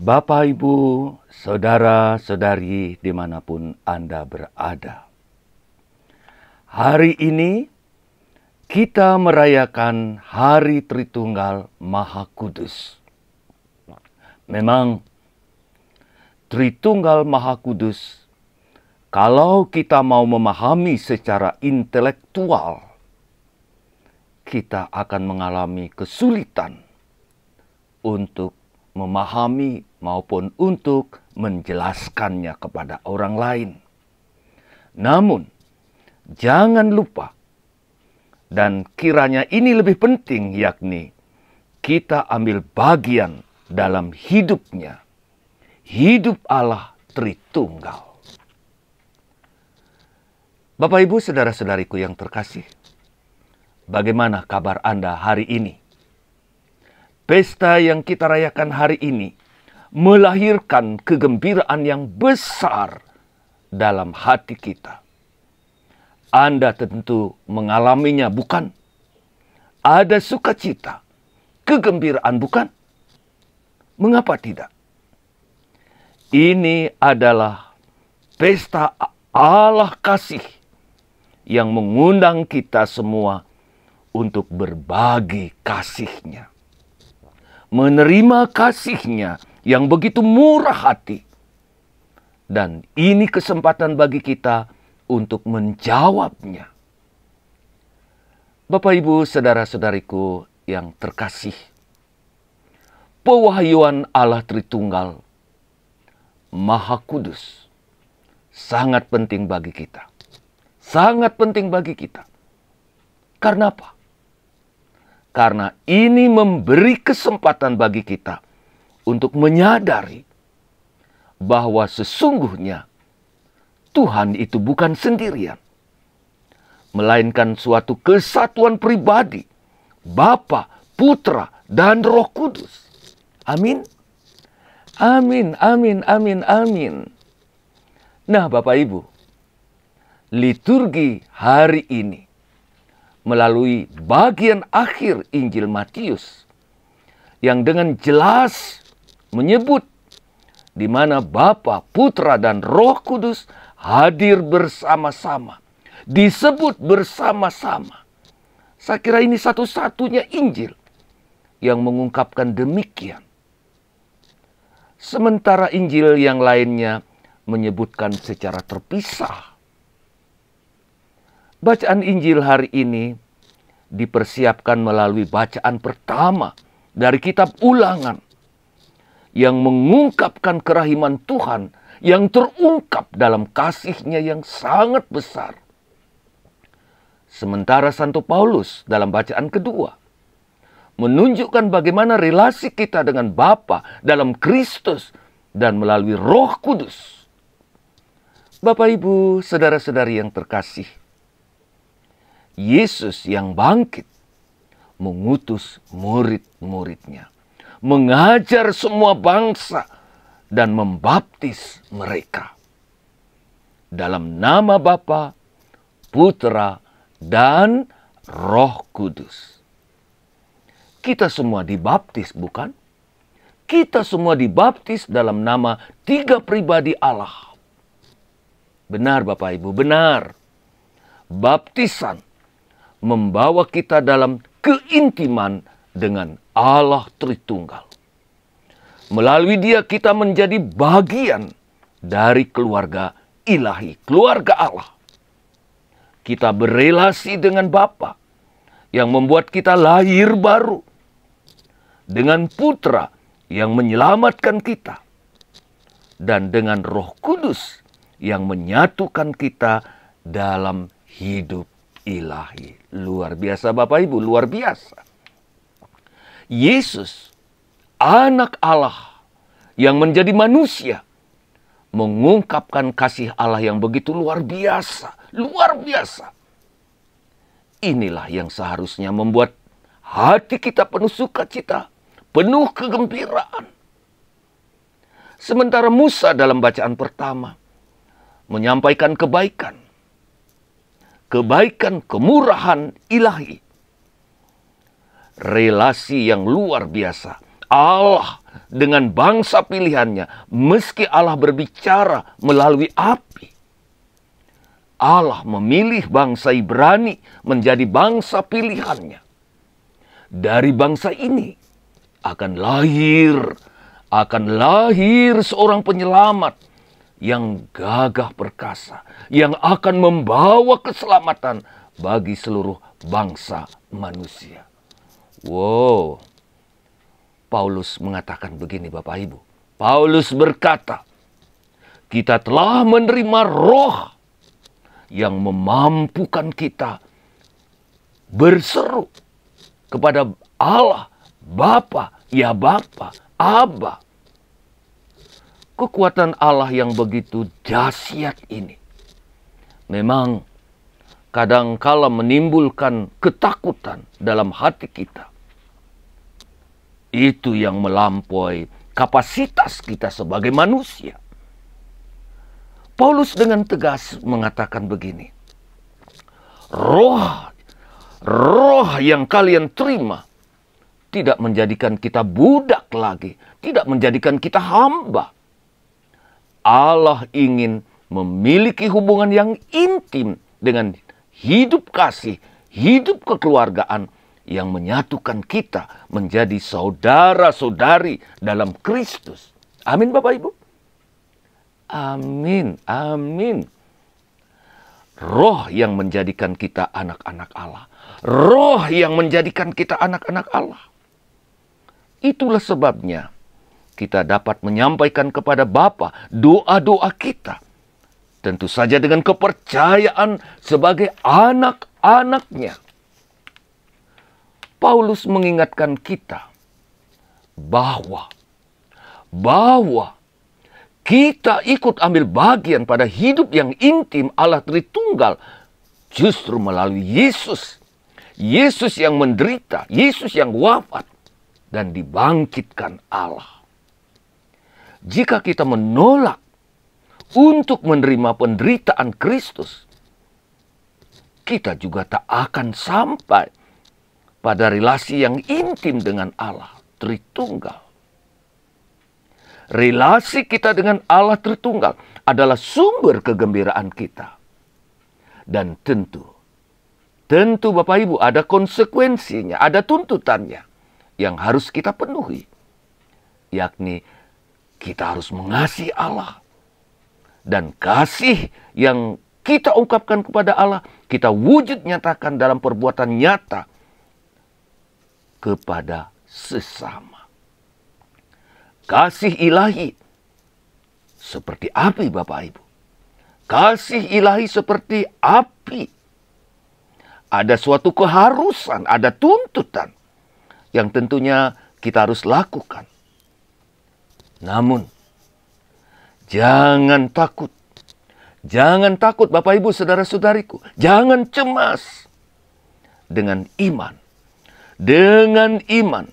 Bapak, Ibu, saudara-saudari dimanapun Anda berada. Hari ini kita merayakan Hari Tritunggal Maha Kudus. Memang Tritunggal Maha Kudus, kalau kita mau memahami secara intelektual, kita akan mengalami kesulitan untuk memahami maupun untuk menjelaskannya kepada orang lain. Namun, jangan lupa, dan kiranya ini lebih penting, yakni kita ambil bagian dalam hidupnya, hidup Allah Tritunggal. Bapak, Ibu, saudara-saudariku yang terkasih, bagaimana kabar Anda hari ini? Pesta yang kita rayakan hari ini melahirkan kegembiraan yang besar dalam hati kita. Anda tentu mengalaminya, bukan? Ada sukacita, kegembiraan, bukan? Mengapa tidak? Ini adalah pesta Allah kasih yang mengundang kita semua untuk berbagi kasih-Nya. Menerima kasih-Nya yang begitu murah hati. Dan ini kesempatan bagi kita untuk menjawabnya. Bapak, Ibu, saudara-saudariku yang terkasih, pewahyuan Allah Tritunggal Maha Kudus sangat penting bagi kita. Sangat penting bagi kita. Karena apa? Karena ini memberi kesempatan bagi kita untuk menyadari bahwa sesungguhnya Tuhan itu bukan sendirian, melainkan suatu kesatuan pribadi, Bapa, Putra, dan Roh Kudus. Amin. Amin, amin, amin, amin. Nah, Bapak Ibu, liturgi hari ini melalui bagian akhir Injil Matius yang dengan jelas menyebut di mana Bapa, Putra, dan Roh Kudus hadir bersama-sama, disebut bersama-sama. Saya kira ini satu-satunya Injil yang mengungkapkan demikian. Sementara Injil yang lainnya menyebutkan secara terpisah. Bacaan Injil hari ini dipersiapkan melalui bacaan pertama dari kitab Ulangan yang mengungkapkan kerahiman Tuhan yang terungkap dalam kasih-Nya yang sangat besar. Sementara Santo Paulus dalam bacaan kedua menunjukkan bagaimana relasi kita dengan Bapa dalam Kristus dan melalui Roh Kudus. Bapak, Ibu, saudara-saudari yang terkasih, Yesus yang bangkit mengutus murid-murid-Nya, mengajar semua bangsa dan membaptis mereka dalam nama Bapa, Putra, dan Roh Kudus. Kita semua dibaptis, bukan? Kita semua dibaptis dalam nama tiga pribadi Allah. Benar, Bapak Ibu, benar. Baptisan membawa kita dalam keintiman dengan Allah Tritunggal. Melalui Dia kita menjadi bagian dari keluarga ilahi, keluarga Allah. Kita berelasi dengan Bapa yang membuat kita lahir baru, dengan Putra yang menyelamatkan kita, dan dengan Roh Kudus yang menyatukan kita dalam hidup ilahi. Luar biasa, Bapak Ibu, luar biasa. Yesus, anak Allah yang menjadi manusia, mengungkapkan kasih Allah yang begitu luar biasa, luar biasa. Inilah yang seharusnya membuat hati kita penuh sukacita, penuh kegembiraan. Sementara Musa dalam bacaan pertama menyampaikan kebaikan, kebaikan, kemurahan ilahi. Relasi yang luar biasa. Allah dengan bangsa pilihannya, meski Allah berbicara melalui api. Allah memilih bangsa Ibrani menjadi bangsa pilihannya. Dari bangsa ini akan lahir seorang penyelamat yang gagah perkasa, yang akan membawa keselamatan bagi seluruh bangsa manusia. Wow, Paulus mengatakan begini Bapak Ibu. Paulus berkata, kita telah menerima roh yang memampukan kita berseru kepada Allah, Bapa, ya Bapa, Aba. Kekuatan Allah yang begitu dahsyat ini memang kadangkala menimbulkan ketakutan dalam hati kita. Itu yang melampaui kapasitas kita sebagai manusia. Paulus dengan tegas mengatakan begini, roh yang kalian terima tidak menjadikan kita budak lagi, tidak menjadikan kita hamba. Allah ingin memiliki hubungan yang intim dengan hidup kasih, hidup kekeluargaan yang menyatukan kita menjadi saudara-saudari dalam Kristus. Amin Bapak Ibu. Amin, amin. Roh yang menjadikan kita anak-anak Allah. Roh yang menjadikan kita anak-anak Allah. Itulah sebabnya kita dapat menyampaikan kepada Bapa doa-doa kita. Tentu saja dengan kepercayaan sebagai anak-anaknya. Paulus mengingatkan kita bahwa kita ikut ambil bagian pada hidup yang intim Allah Tritunggal justru melalui Yesus. Yesus yang menderita, Yesus yang wafat dan dibangkitkan Allah. Jika kita menolak untuk menerima penderitaan Kristus, kita juga tak akan sampai pada relasi yang intim dengan Allah Tritunggal. Relasi kita dengan Allah Tritunggal adalah sumber kegembiraan kita. Dan tentu Bapak Ibu ada konsekuensinya, ada tuntutannya yang harus kita penuhi. Yakni kita harus mengasihi Allah. Dan kasih yang kita ungkapkan kepada Allah, kita wujud nyatakan dalam perbuatan nyata kepada sesama. Kasih ilahi seperti api Bapak Ibu. Kasih ilahi seperti api. Ada suatu keharusan, ada tuntutan yang tentunya kita harus lakukan. Namun, jangan takut. Jangan takut Bapak Ibu saudara-saudariku. Jangan cemas. Dengan iman. Dengan iman.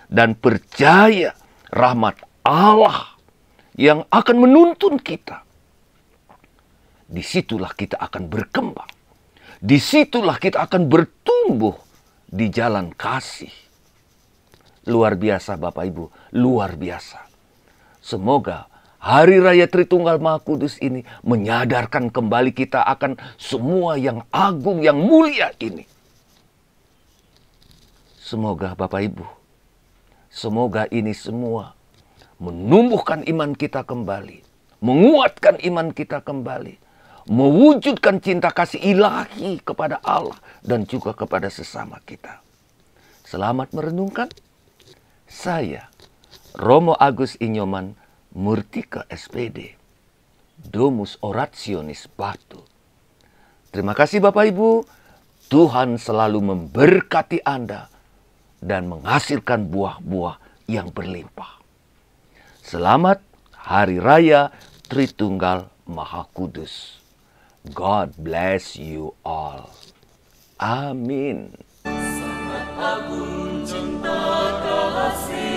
Dan percaya rahmat Allah yang akan menuntun kita. Disitulah kita akan berkembang. Disitulah kita akan bertumbuh di jalan kasih. Luar biasa Bapak Ibu, luar biasa. Semoga Hari Raya Tritunggal Maha Kudus ini menyadarkan kembali kita akan semua yang agung, yang mulia ini. Semoga Bapak Ibu, semoga ini semua menumbuhkan iman kita kembali, menguatkan iman kita kembali, mewujudkan cinta kasih ilahi kepada Allah dan juga kepada sesama kita. Selamat merenungkan. Saya, Romo Agus Inyoman, Murtika SPD, Domus Orationis Batu. Terima kasih Bapak Ibu. Tuhan selalu memberkati Anda dan menghasilkan buah-buah yang berlimpah. Selamat Hari Raya Tritunggal Maha Kudus. God bless you all. Amin. Sangat agung cinta kasih